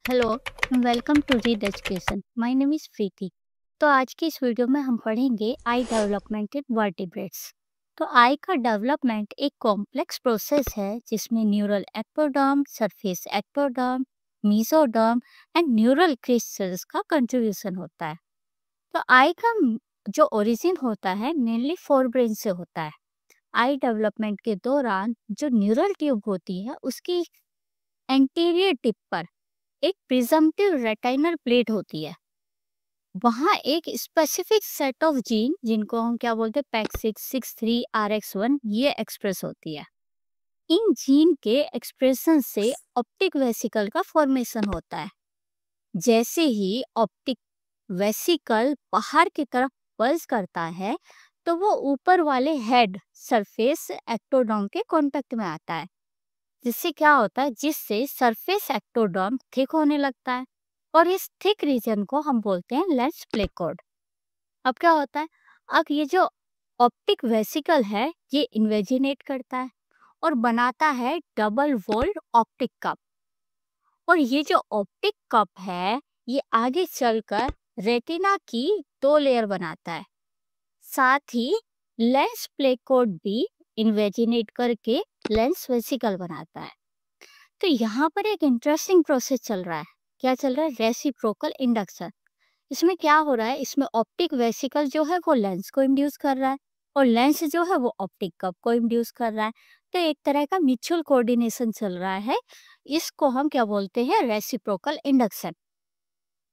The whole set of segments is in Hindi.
Hello, welcome to read education. My name is Preeti. तो आज की इस वीडियो में हम पढ़ेंगे आई डेवलपमेंट इन वर्टिब्रेट्स। तो आई का डेवलपमेंट एक कॉम्प्लेक्स प्रोसेस है जिसमें neural ectoderm, surface ectoderm, mesoderm and neural crystals का कंट्रीब्यूशन होता है। तो आई का जो ओरिजिन होता है मेनली फोरब्रेन से होता है। आई डेवलपमेंट के दौरान जो न्यूरल ट्यूब होती है उसकी एंटीरियर टिप पर एक प्रिजम्पटिव रेटिनल प्लेट होती है। वहाँ एक स्पेसिफिक सेट ऑफ जीन जिनको हम क्या बोलते हैं PEG663 RX1 ये एक्सप्रेस होती है। इन जीन के एक्सप्रेशन से ऑप्टिक वेसिकल का फॉर्मेशन होता है। जैसे ही ऑप्टिक वेसिकल बाहर की तरफ पल्स करता है तो वो ऊपर वाले हेड सरफेस एक्टोडर्म के कांटेक्ट में आता है, जिससे क्या होता है जिससे सरफेस एक्टोडर्म थिक होने लगता है और इस थिक रीजन को हम बोलते हैं लेंस प्लेकोड। अब क्या होता है, अब ये जो ऑप्टिक वेसिकल है ये इन्वेजिनेट करता है और बनाता है डबल वॉल्ड ऑप्टिक कप। और ये जो ऑप्टिक कप है ये आगे चलकर रेटिना की 2 लेयर बनाता है। साथ ही लेंस प्लेकोड भी इन्वेजिनेट करके लेंस वेसिकल बनाता है। तो यहाँ पर एक इंटरेस्टिंग प्रोसेस चल रहा है। क्या चल रहा है? Reciprocal induction. इसमें क्या हो रहा है, इसमें ऑप्टिक वेसिकल जो है वो लेंस को इंड्यूस कर रहा है और लेंस जो है वो ऑप्टिक कप को इंड्यूस कर रहा है। तो एक तरह का म्यूचुअल कोऑर्डिनेशन चल रहा है। इसको हम क्या बोलते हैं? Reciprocal induction.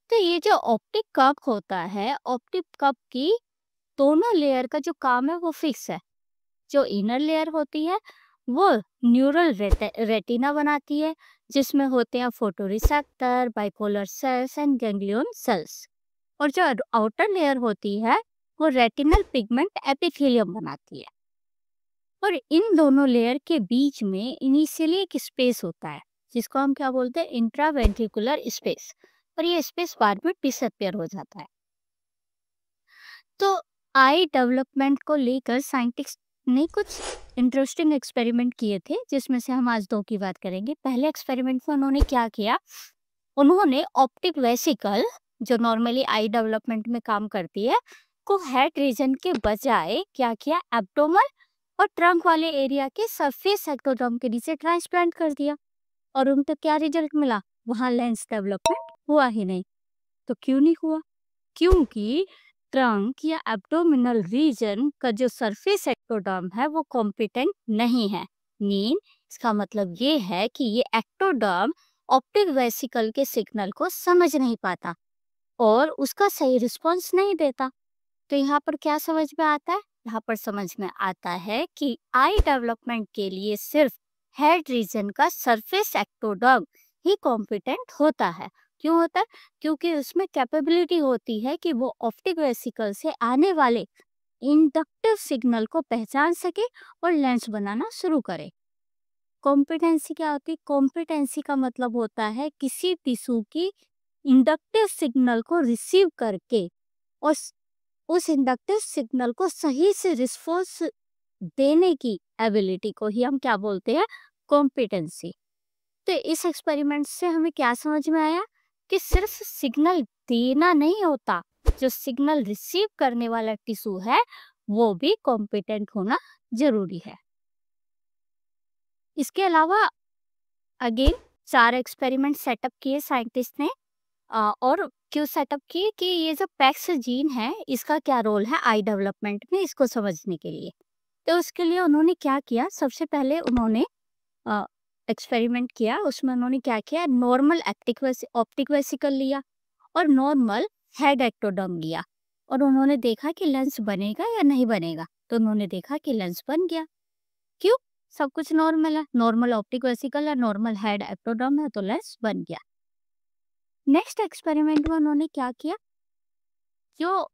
तो ये जो ऑप्टिक कप होता है, ऑप्टिक कप की दोनों लेयर का जो काम है वो फिक्स है। जो इनर लेयर होती है वो न्यूरल रेटिना बनाती है, जिसमें होते हैं photoreceptor, bipolar cells and ganglion cells. और जो आउटर लेयर होती है वो रेटिनल पिगमेंट एपिथेलियम बनाती है। और इन दोनों लेयर के बीच में इनिशियली एक स्पेस होता है जिसको हम क्या बोलते हैं? Intraventricular space. और ये स्पेस बाद में डिसअपियर हो जाता है। तो आई डेवलपमेंट को लेकर साइंटिस्ट ने कुछ इंटरेस्टिंग एक्सपेरिमेंट किए थे, जिसमें से हम आज 2 की बात करेंगे। पहले एक्सपेरिमेंट में उन्होंने क्या किया, उन्होंने ऑप्टिक वेसिकल जो नॉर्मली आई डेवलपमेंट में काम करती है को हेड रीजन के बजाय क्या किया, एब्डोमन और ट्रंक वाले एरिया के सरफेस एक्टोडर्म के नीचे ट्रांसप्लांट कर दिया। और उनको क्या रिजल्ट मिला? वहां लेंस डेवलपमेंट हुआ ही नहीं। तो क्यों नहीं हुआ? क्योंकि ट्रंक या एब्डोमिनल रीजन का जो सरफेस एक्टोडर्म है वो कॉम्पिटेंट नहीं है। इसका मतलब ये है कि ये एक्टोडर्म ऑप्टिक वेसिकल के सिग्नल को समझ नहीं पाता और उसका सही रिस्पॉन्स नहीं देता। तो यहाँ पर क्या समझ में आता है? यहाँ पर समझ में आता है कि आई डेवलपमेंट के लिए सिर्फ हेड रीजन का सरफेस एक्टोडर्म ही कॉम्पिटेंट होता है। क्यों होता है? क्योंकि उसमें कैपेबिलिटी होती है कि वो ऑप्टिक वेसिकल से आने वाले इंडक्टिव सिग्नल को पहचान सके और लेंस बनाना शुरू करे। कॉम्पिटेंसी क्या होती है? कॉम्पिटेंसी का मतलब होता है किसी टिश्यू की इंडक्टिव सिग्नल को रिसीव करके और उस इंडक्टिव सिग्नल को सही से रिस्पॉन्स देने की एबिलिटी को ही हम क्या बोलते हैं? कॉम्पिटेंसी। तो इस एक्सपेरिमेंट से हमें क्या समझ में आया कि सिर्फ सिग्नल देना नहीं होता, जो सिग्नल रिसीव करने वाला टिश्यू है वो भी कॉम्पिटेंट होना जरूरी है। इसके अलावा अगेन 4 एक्सपेरिमेंट सेटअप किए साइंटिस्ट ने। और क्यों सेटअप किए कि ये जो पैक्स जीन है इसका क्या रोल है आई डेवलपमेंट में, इसको समझने के लिए। तो उसके लिए उन्होंने क्या किया, सबसे पहले उन्होंने एक्सपेरिमेंट किया। उसमें उन्होंने क्या किया, नॉर्मल ऑप्टिक वेसिकल लिया और नॉर्मल हेड एक्टोडर्म लिया और उन्होंने देखा कि लेंस बनेगा या नहीं बनेगा। तो उन्होंने देखा कि लेंस बन गया। क्यों? सब कुछ नॉर्मल है, नॉर्मल ऑप्टिक वेसिकल है, नॉर्मल हेड एक्टोडर्म है, तो लेंस बन गया। नेक्स्ट एक्सपेरिमेंट में उन्होंने क्या किया, जो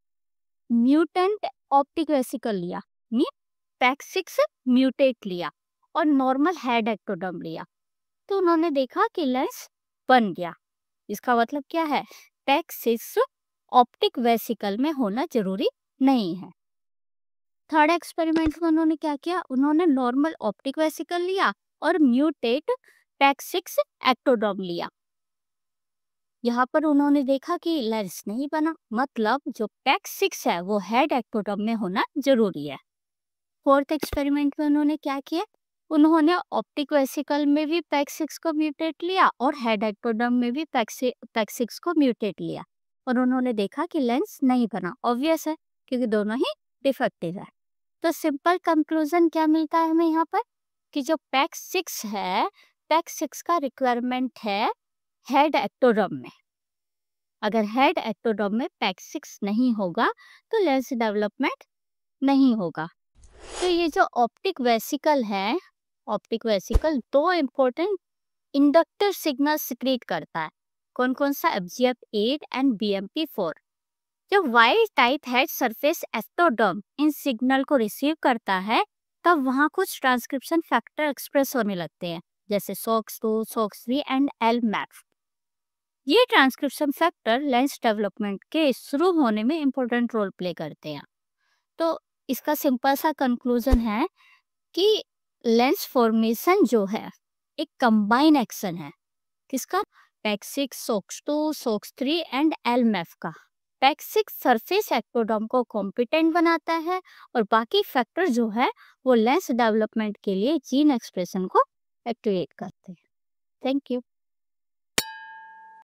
म्यूटेंट ऑप्टिक वेसिकल लिया, PEG6 म्यूटेट लिया और नॉर्मल हेड एक्टोडर्म लिया। तो उन्होंने देखा कि लेंस बन गया। इसका मतलब क्या है? PEG6 ऑप्टिक वेसिकल में होना जरूरी नहीं है। थर्ड एक्सपेरिमेंट में उन्होंने क्या किया, उन्होंने नॉर्मल ऑप्टिक वेसिकल लिया और म्यूटेट PEG6 एक्टोडर्म लिया। यहाँ पर उन्होंने देखा कि लेंस नहीं बना, मतलब जो पैक 6 है वो हेड एक्टोडर्म में होना जरूरी है। फोर्थ एक्सपेरिमेंट में उन्होंने क्या किया, उन्होंने ऑप्टिक वेसिकल में भी पैक 6 को म्यूटेट लिया और हेड एक्टोडर्म में भी पैक 6 को म्यूटेट लिया, और उन्होंने देखा कि लेंस नहीं बना। ऑब्वियस है क्योंकि दोनों ही डिफेक्टिव है। तो सिंपल कंक्लूजन क्या मिलता है हमें यहाँ पर, कि जो पैक 6 है, पैक 6 का रिक्वायरमेंट है हेड एक्टोडर्म में। अगर हेड एक्टोडर्म में पैक 6 नहीं होगा तो लेंस डेवलपमेंट नहीं होगा। तो ये जो ऑप्टिक वेसिकल है, optic vesicle 2 important inductor signal secrete करता है। कौन कौन सा, FGF8 एंड BMP4। जब wild type head surface ectoderm इन सिग्नल को रिसीव करता है, तब वहाँ कुछ ट्रांसक्रिप्शन फैक्टर एक्सप्रेस होने लगते हैं, जैसे SOX2, SOX3 एंड LMAF। ये ट्रांसक्रिप्शन फैक्टर लेंस डेवलपमेंट के शुरू होने में इम्पोर्टेंट रोल प्ले करते हैं। तो इसका सिंपल सा कंक्लूजन है कि लेंस फॉर्मेशन जो है एक कंबाइन एक्शन है। किसका, pack 6, SOX2, SOX3 and LMAF का। पैक 6 सरफेस एक्टोडर्म को कॉम्पिटेंट बनाता है और बाकी फैक्टर जो है वो लेंस डेवलपमेंट के लिए जीन एक्सप्रेशन को एक्टिवेट करते हैं। Thank you.